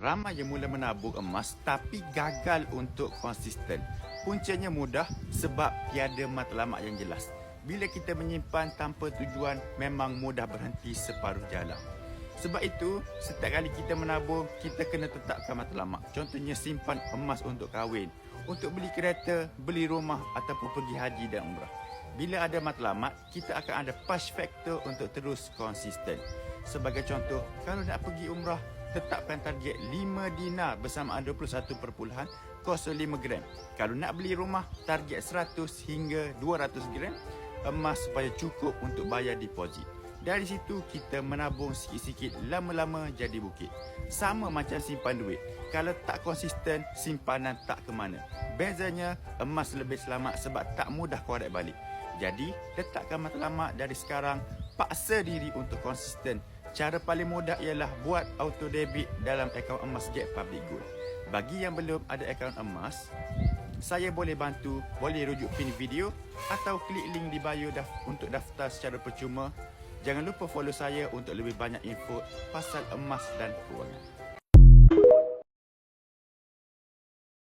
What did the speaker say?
Ramai yang mula menabung emas tapi gagal untuk konsisten. Puncanya mudah sebab tiada matlamat yang jelas. Bila kita menyimpan tanpa tujuan, memang mudah berhenti separuh jalan. Sebab itu, setiap kali kita menabung, kita kena tetapkan matlamat. Contohnya simpan emas untuk kahwin, untuk beli kereta, beli rumah ataupun pergi haji dan umrah. Bila ada matlamat, kita akan ada push factor untuk terus konsisten. Sebagai contoh, kalau nak pergi umrah, tetapkan target 5 dinar bersamaan 21.05 gram. Kalau nak beli rumah, target 100 hingga 200 gram emas supaya cukup untuk bayar deposit. Dari situ kita menabung sikit-sikit, lama-lama jadi bukit. Sama macam simpan duit. Kalau tak konsisten, simpanan tak ke mana. Bezanya, emas lebih selamat sebab tak mudah korek balik. Jadi, letakkan matlamat dari sekarang, paksa diri untuk konsisten. Cara paling mudah ialah buat auto debit dalam akaun emas Jet Public Gold. Bagi yang belum ada akaun emas, saya boleh bantu, boleh rujuk pin video atau klik link di bio untuk daftar secara percuma. Jangan lupa follow saya untuk lebih banyak info pasal emas dan kewangan.